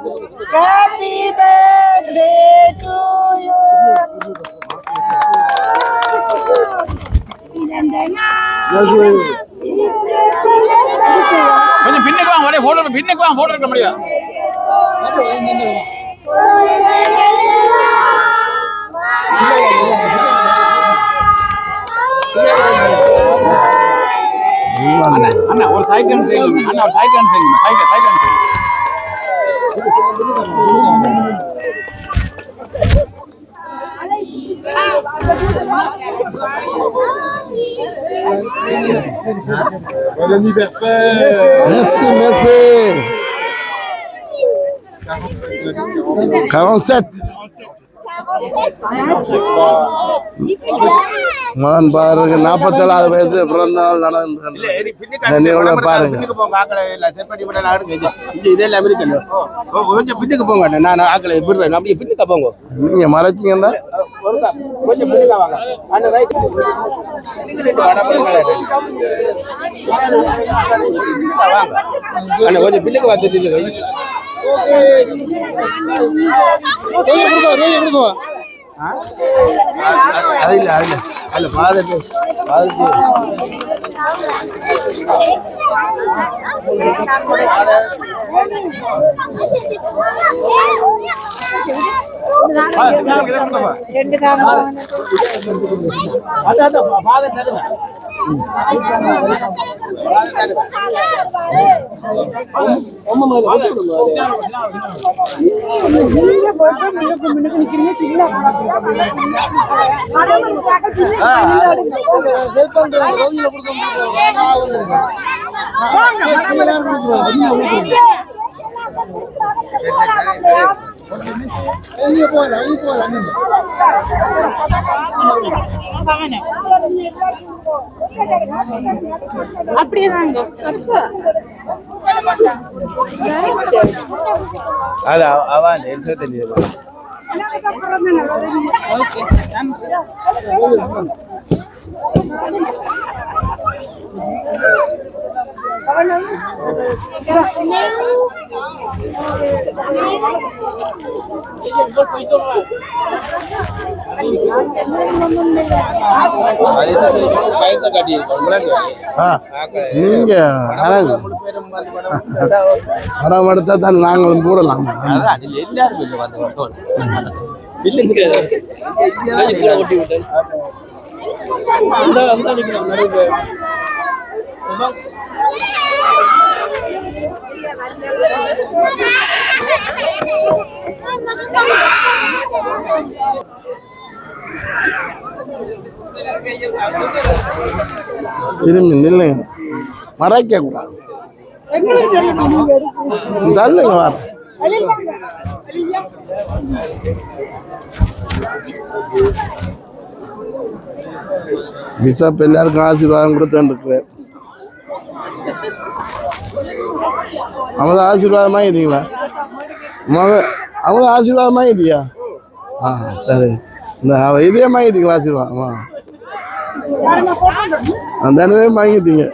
Happy birthday to you. கொஞ்சம் பின்னுக்கு வாங்க போட்டோ பின்னுக்கு வாங்க போட்டோ எடுக்க முடியும் அண்ணா ஒரு சைக்கிள் செய்யுங்க அண்ணா ஒரு சைக்கிள் செய்யுங்க cycle Bon anniversaire. Merci, merci. 47. மகன் பாருங்க 47வது வயசு பிறந்த நாள் நடந்து பாருங்க இதெல்லாம் இருக்கு கொஞ்சம் பின்னுக்கு போங்க நான் ஆக்களை விடுறேன் அப்படியே பின்னுக்கு போங்க நீங்க மறைச்சிங்கன்னா கொஞ்சம் பின்னுக்கு வாங்க அந்த ரைட் வாங்க கொஞ்சம் பின்னுக்கு வந்துட்டு அல்ல பாதட்டு அப்படியே வாங்க அது அவன் தெரியும் நீங்க படம் எடுத்தா தான் நாங்களும் போடலாம் திரும்பி நில்லுங்க மறைக்க கூடாது தள்ளுங்க வர பிஷப் எல்லாருக்கும் ஆசீர்வாதம் கொடுத்துருக்கிறேன் அவங்க ஆசீர்வாதமாயிட்டீங்களா அவங்க ஆசீர்வாதமாயிட்டியா ஆ சரி இந்த இதே வாங்கிட்டீங்களா ஆசீர்வாதமா தனவே வாங்கிட்டீங்க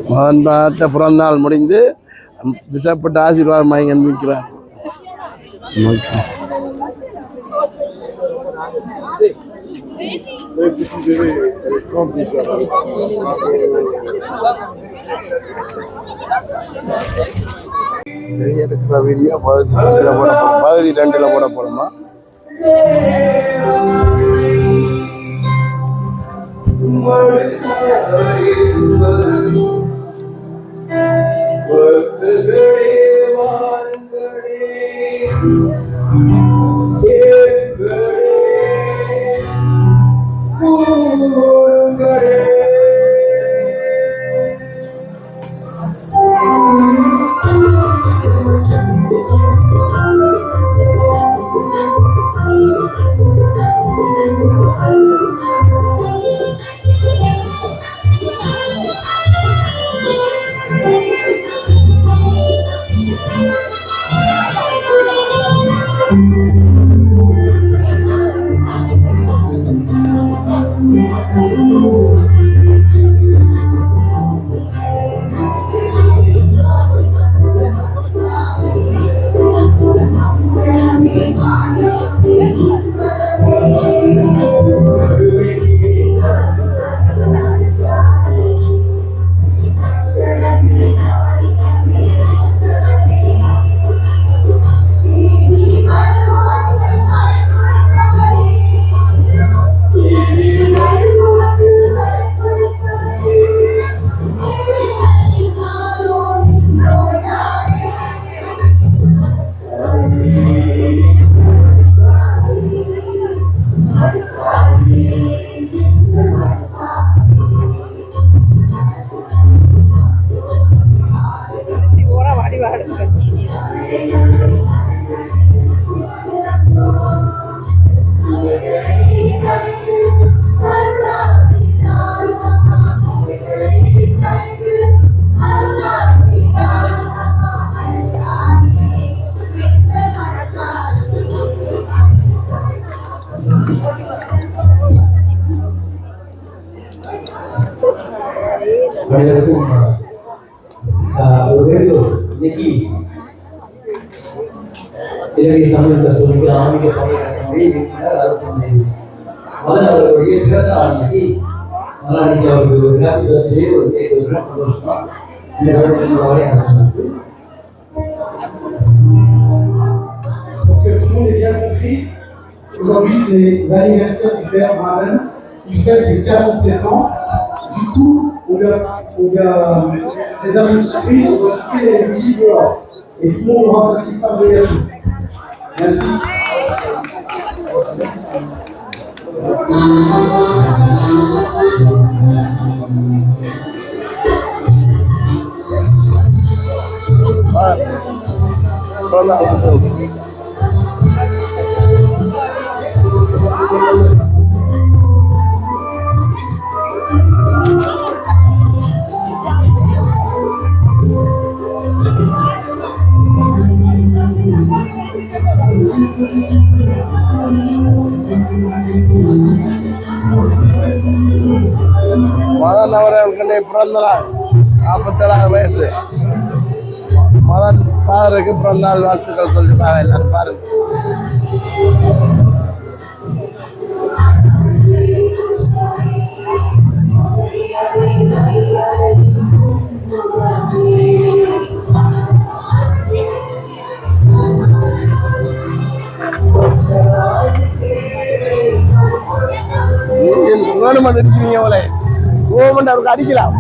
மகன் பாட்ட பிறந்த நாள் முடிந்து விசப்பட்ட ஆசீர்வாதம் வாங்கி நிற்கிறார். இருக்கிற வீடியோ பகுதி 2 போட போறோமா? இலங்கை தமிழ் கல்லூரிக்கு ஆன்மீக பணியாளர்களுடைய இயக்குனர் அருட்தந்தை மதன் அவர்களுடைய பிறந்த நாள் அன்னைக்கு அன்னைக்கு அவருக்கு ஒரு ஹாப்பி பர்த்டே ஒரு கேக் வைக்கிறோம். சந்தோஷமா சில பேர் நடந்து. Que tout le monde ait bien compris, aujourd'hui c'est l'anniversaire du père Marlène. Il fête ses 47 ans. Du coup, on lui a réservé une surprise, on va sortir les bougies dehors. Et tout le monde aura sa petite part de gâteau. Merci. Madan அவர்களுடைய பிறந்த நாள் 47 வயசு. மதன் பாதருக்கு பிறந்த நாள் வாழ்த்துக்கள் சொல்லிருக்காங்க. எல்லாரும் பாருங்க. வேணுமென்று இருக்கிறீங்க அவளை கோவமென்று அவருக்கு அடிக்கலாம்.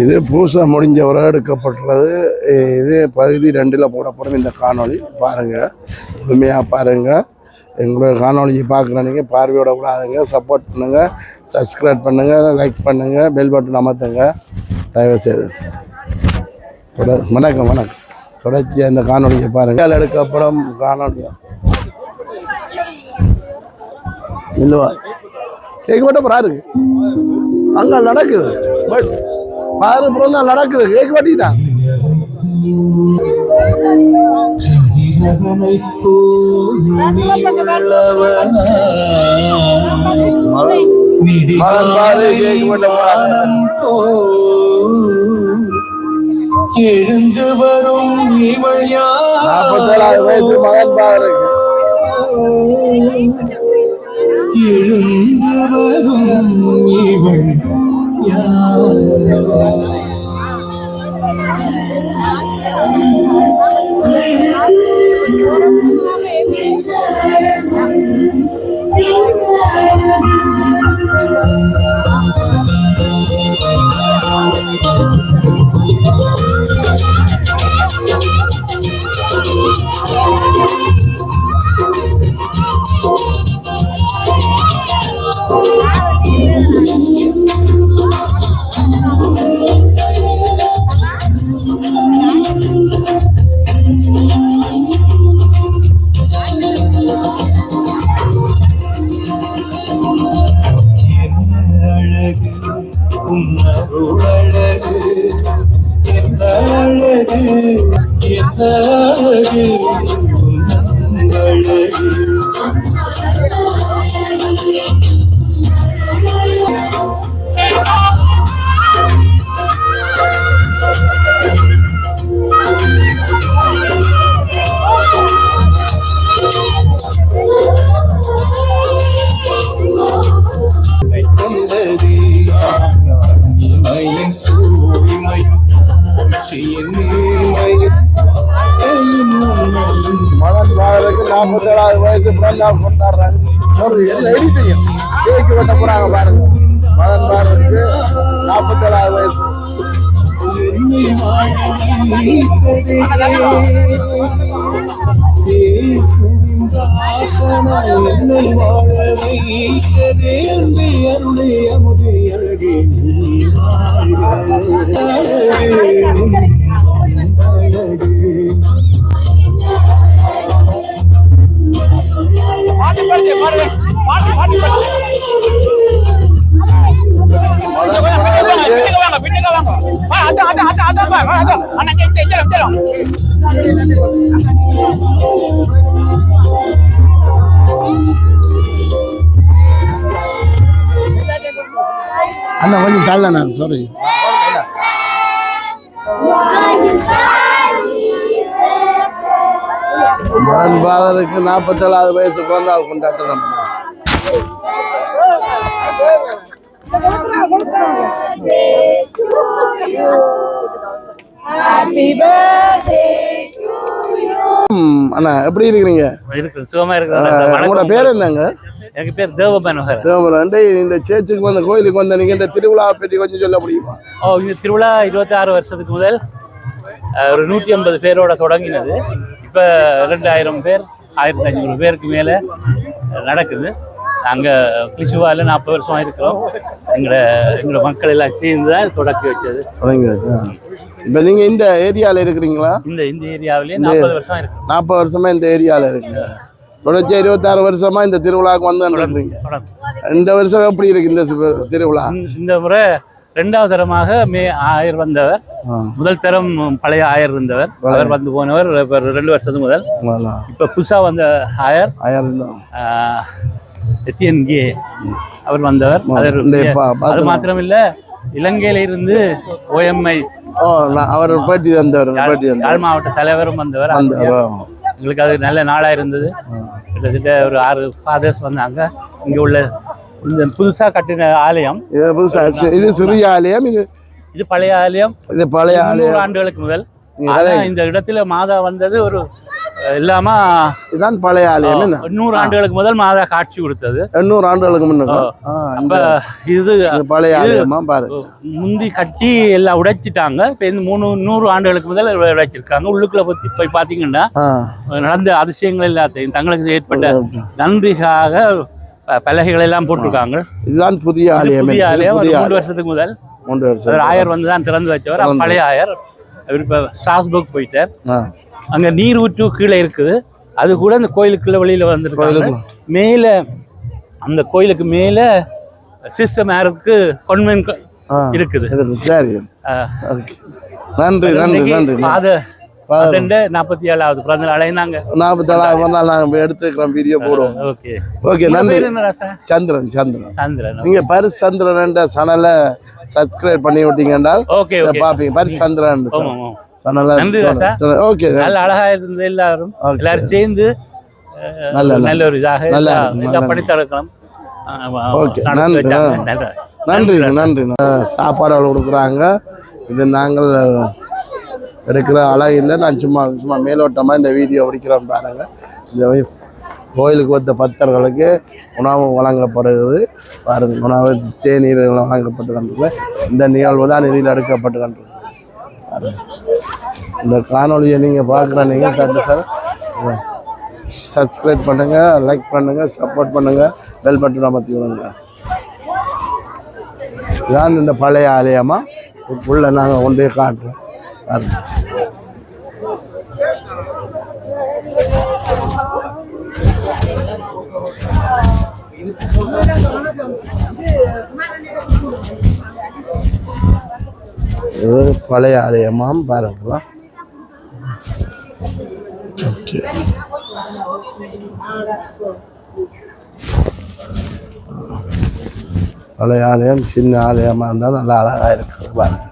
இது பூசை முடிஞ்சவரை எடுக்கப்பட்டுள்ளது. இது பகுதி 2ல் போடப்படும் இந்த காணொளி. பாருங்கள், முழுமையாக பாருங்கள். எங்களோட காணொலியை பார்க்குற நீங்கள் பார்வையோட விடாதுங்க. சப்போர்ட் பண்ணுங்கள், சப்ஸ்கிரைப் பண்ணுங்கள், லைக் பண்ணுங்கள், பெல் பட்டன் அமர்த்துங்க தயவுசெய்து. வணக்கம் வணக்கம். தொடர்ச்சியாக இந்த காணொலியை பாருங்கள். எடுக்கப்படும் காணொலியா இல்லைவா கேட்க மாட்டோம். இருக்கு அங்கே நடக்குது. பட் பாரு அப்புறம் தான் நடக்குது. கேட்க மாட்டேங்கிட்டான். எழுந்து வரும் 47 வயசு மகன் பாருக்கு மதன் பாதருக்கு 47வது வயசு பிறந்தால் கொண்டாடுறாங்க. ஒரு எல்லாம் எடிட்டிங்க கேக்கு வெட்ட போறாங்க பாருங்க. மதன் பாதருக்கு 47வது வயசு. அண்ணா கொஞ்சம் தள்ள நான் சாரி. மதன் பாதருக்கு 47வது வயசு பிறந்தால் கொண்டாட்டம். அண்ணா எப்படி இருக்கிறீங்க? சுகமா இருக்கு. உங்களோட பேர் என்னங்க? எனக்கு பேர் தேவமனோகர். இந்த சேர்ச்சுக்கு வந்த கோயிலுக்கு வந்த நீங்க இந்த திருவிழாவை பற்றி கொஞ்சம் சொல்ல முடியுமா? இந்த திருவிழா 26 வருஷத்துக்கு முதல் ஒரு 150 பேரோட தொடங்கினது. இப்போ 2000 பேர் 1500 பேருக்கு மேலே நடக்குது. நாங்கள் கிளிசுவாவில் 40 வருஷம் இருக்கிறோம். எங்களோட மக்கள் எல்லாம் சேர்ந்து தான் தொடக்கி வச்சது. இப்போ நீங்கள் இந்த ஏரியாவில் இருக்கிறீங்களா? இந்த ஏரியாவிலேயே 40 வருஷம் இருக்கு. 40 வருஷமா இந்த ஏரியாவில் இருக்குங்க. தொடர்ச்சி 26 வருஷமா இந்த திருவிழாவுக்கு வந்து நடக்கிறீங்க. இந்த வருஷம் எப்படி இருக்கு இந்த திருவிழா? இந்த முறை 2வது தரமாக ஆயர் வந்தவர். முதல் தரம் பழைய ஆயர் இருந்தவர், அவர் வந்து போனவர் 2 வருஷத்துக்கு முதல். இப்ப புதுசா வந்த ஆயர் எத்தியன் கே அவர் வந்தவர். அது மாத்திரமில்ல, இலங்கையில இருந்து OMI அவர் பேட்டி தந்தவர், யாழ் மாவட்ட தலைவரும் வந்தவர். எங்களுக்கு அது நல்ல நாளா இருந்தது. கிட்டத்தட்ட ஒரு 6 ஃபாதர்ஸ் வந்தாங்க. இங்க உள்ள இந்த புதுசா கட்டின ஆலயம், இது சிறிய ஆலயம், இது பழைய ஆலயம். இது பழைய 100 ஆண்டுகளுக்கு முதல். இந்த இடத்துல மாதா வந்தது ஒரு இல்லாம இதான் பழைய ஆலயம். 100 ஆண்டுகளுக்கு முதல் மாதா காட்சி கொடுத்தது. 800 ஆண்டுகளுக்கு முன்னாடி. அப்ப இது பழைய ஆலயமா பாருங்க. முந்தி கட்டி எல்லாம் உடைச்சிட்டாங்க. இப்ப இந்த 100 ஆண்டுகளுக்கு முதல் உடைச்சிருக்காங்க. உள்ளுக்குள்ள போய் பாத்தீங்கன்னா நடந்த அதிசயங்கள் எல்லாத்தையும் தங்களுக்கு ஏற்பட்ட நன்றிக்காக பலகைகள் எல்லாம் போட்டிருக்காங்க. இதுதான் புதிய ஆலயம். 3 வருஷத்துக்கு முதல் ஆயர் வந்து தான் திறந்து வச்சவர். பழைய ஆயர் அவர் இப்ப ஸ்ட்ராஸ்பர்க் போயிட்டார். அங்க நீர் ஊற்று கீழே இருக்குது. அது கூட அந்த கோயிலுக்குள்ள வெளியில வந்துருக்காங்க. மேல அந்த கோயிலுக்கு மேல சிஸ்டம் யாருக்கு கான்வென்ட் இருக்குது. நன்றி நன்றி நன்றி. 47வது பிறந்த நாளை நாங்க 47வது பிறந்த நாள் நாங்க எடுத்துக்கிறோம், வீடியோ போடுவோம். ஓகே நன்றி. சந்திரன். நீங்க பரிசு சந்திரன் என்ற சேனலை சப்ஸ்கிரைப் பண்ணி விட்டீங்கன்னா பாப்பீங்க. பரிசு சந்திரன் நன்றி ராசா. ஓகே, நல்ல அழகா இருந்தது. எல்லாரும் சேர்ந்து நல்ல ஒரு இதாக எல்லாம் படித்தளக்கலாம். ஓகே, நன்றி நன்றி நன்றி. சாப்பாடு கொடுக்குறாங்க. இது நாங்கள் எடுக்கிற அழகு இல்லை. நான் சும்மா மேலோட்டமாக இந்த வீடியோ பிடிக்கிறோம் பாருங்க. இந்த கோயிலுக்கு வந்த பக்தர்களுக்கு உணவு வழங்கப்படுகிறது பாருங்க. உணவு தேநீர் வழங்கப்பட்டு கொண்டிருக்கு. இந்த நிகழ்வு தான் இதில் எடுக்கப்பட்டு கொண்டிருக்கு. இந்த காணொலியை நீங்கள் பார்க்குற நீங்கள் சப்ஸ்கிரைப் பண்ணுங்கள், லைக் பண்ணுங்கள், சப்போர்ட் பண்ணுங்கள், பெல் பட்டன் அமர்த்தி விடுங்க. இதுதான் இந்த பழைய ஆலயமாக உள்ள நாங்கள் கொண்டே காட்டுறோம். இது பழைய ஆலயமாம் பாருங்களா. ஓகே. பழைய ஆலயம் சின்ன ஆலயமாக இருந்தால் நல்லா அழகாக இருக்கு பாருங்க.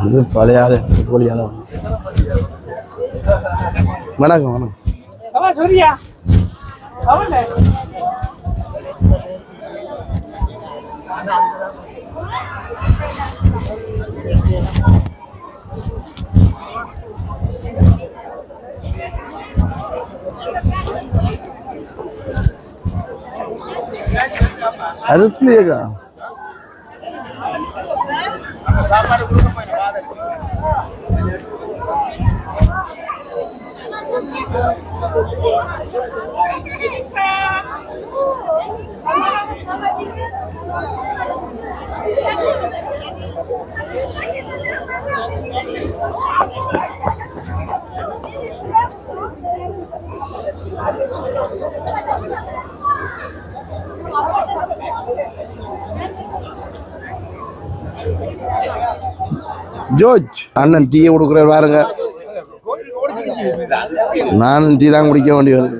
இது பழைய ஆலயத்துக்கு போலியான வணக்கம் வணக்கம். அரிசிலேக்கா ஜோர்ஜ் அண்ணன் டீயை கொடுக்குற பாருங்க. நானும் டீ தான் குடிக்க வேண்டி வருது.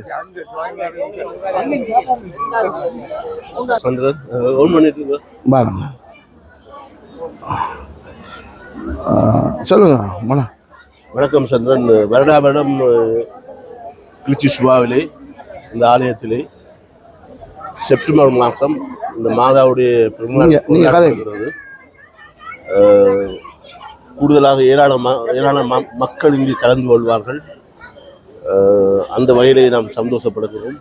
பாருங்க சொல்லுங்க. வணக்கம் சந்திரன். வருடா வருடம் கிளிச்சி சுவாவிலே இந்த ஆலயத்திலே செப்டம்பர் மாதம் இந்த மாதாவுடைய பெருமாள் கூடுதலாக ஏராளமான மக்கள் இங்கு கலந்து கொள்வார்கள். அந்த வகையிலே நாம் சந்தோஷப்படுகிறோம்.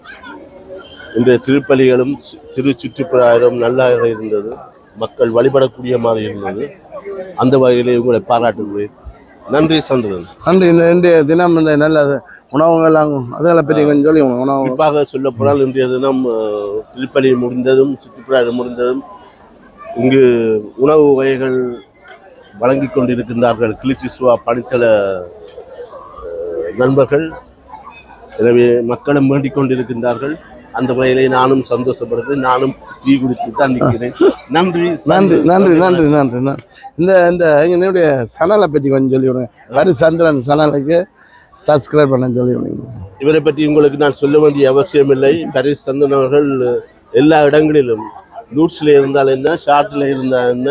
இன்றைய திருப்பலிகளும் திரு சுற்றுப்பிரகாரம் நல்லாக இருந்தது. மக்கள் வழிபடக்கூடிய மாதிரி இருந்தது. அந்த வகையிலே உங்களை பாராட்டுகிறேன். நன்றி சந்திரன். நன்றி. இன்றைய தினம் இந்த நல்ல உணவுகள் அதெல்லாம் பெரிய கொஞ்சம் சொல்லி உணவு குறிப்பாக சொல்ல போனால் இன்றைய தினம் திருப்பலி முடிந்ததும் சுற்றுப்பிரகாரம் முடிந்ததும் இங்கு உணவு வகைகள் வழங்கி கொண்டிருக்கின்றார்கள் கிளிச்சி சுவா பணித்தள நண்பர்கள். எனவே மக்களும் வேண்டிக் கொண்டிருக்கின்றார்கள். அந்த வகையிலே நானும் சந்தோஷப்படுகிறேன். நானும் டீ குடித்து தான் நிற்கிறேன். நன்றி நன்றி நன்றி நன்றி நன்றி. இந்த எங்களுடைய சனலை பற்றி கொஞ்சம் சொல்லி விடுங்க. ஹரிசந்திரன் சனலுக்கு சப்ஸ்கிரைப் பண்ண சொல்லி விடுங்க. இவரை பற்றி உங்களுக்கு நான் சொல்ல வேண்டிய அவசியம் இல்லை. ஹரிசந்திரன் அவர்கள் எல்லா இடங்களிலும் லூட்ஸில் இருந்தால் என்ன, ஷார்ட்டில் இருந்தால் என்ன,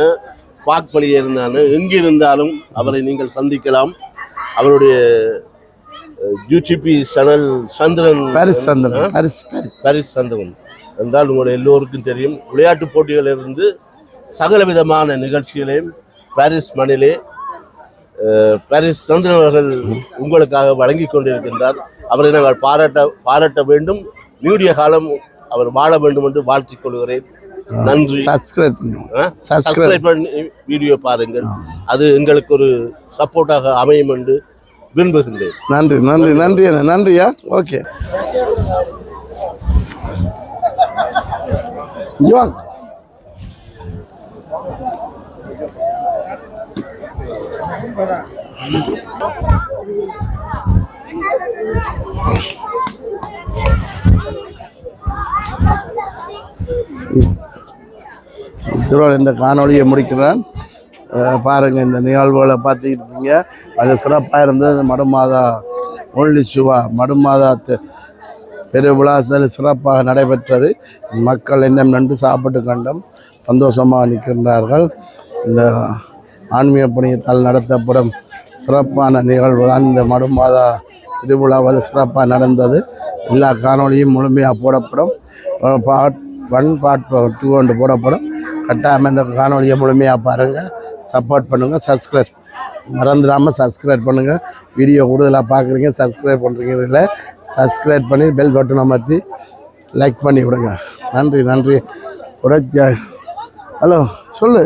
பாக்பலியில் இருந்தாலும் எங்கே இருந்தாலும் அவரை நீங்கள் சந்திக்கலாம். அவருடைய யூடியூபி சேனல் சந்திரன் பாரிஸ் சந்திரன் என்றால் உங்களுடைய எல்லோருக்கும் தெரியும். விளையாட்டு போட்டிகளிலிருந்து சகல விதமான நிகழ்ச்சிகளையும் பாரிஸ் மண்ணிலே பாரிஸ் சந்திரன் அவர்கள் உங்களுக்காக வழங்கி கொண்டிருக்கின்றார். அவரை நாங்கள் பாராட்ட வேண்டும். நீடிய காலம் அவர் வாழ வேண்டும் என்று வாழ்த்திக் கொள்கிறேன். நன்றி. சப்ஸ்கிரைப் பண்ணி வீடியோ பாருங்கள். அது எங்களுக்கு ஒரு சப்போர்ட்டாக அமையும் என்று விரும்புகின்றேன். நன்றி நன்றி நன்றி நன்றியா. ஓகே இத்துடன் இந்த காணொலியை முடிக்கிறேன். பாருங்கள், இந்த நிகழ்வுகளை பார்த்துக்கிட்டு இருக்கீங்க. அது சிறப்பாக இருந்தது. மடுமாதா ஒன்லி சுவா மடுமாதா பெருவிழா சிறப்பாக நடைபெற்றது. மக்கள் இன்னும் நன்று சாப்பிட்டு கண்டும் சந்தோஷமாக நிற்கின்றார்கள். இந்த ஆன்மீக பணியத்தால் நடத்தப்படும் சிறப்பான நிகழ்வு தான் இந்த மடுமாதா திருவிழாவில் சிறப்பாக நடந்தது. எல்லா காணொலியும் முழுமையாக போடப்படும். பார்ட் 1 பார்ட் 2 போடப்படும். கட்டாயம் இந்த காணொலியை முழுமையாக பாருங்கள், சப்போர்ட் பண்ணுங்கள், சப்ஸ்கிரைப் மறந்துடாமல் சப்ஸ்கிரைப் பண்ணுங்கள். வீடியோ கூடுதலாக பார்க்குறீங்க, சப்ஸ்கிரைப் பண்ணுறீங்க, இல்லை சப்ஸ்கிரைப் பண்ணி பெல் பட்டன் அமர்த்தி லைக் பண்ணி விடுங்க. நன்றி. ஹலோ சொல்லு.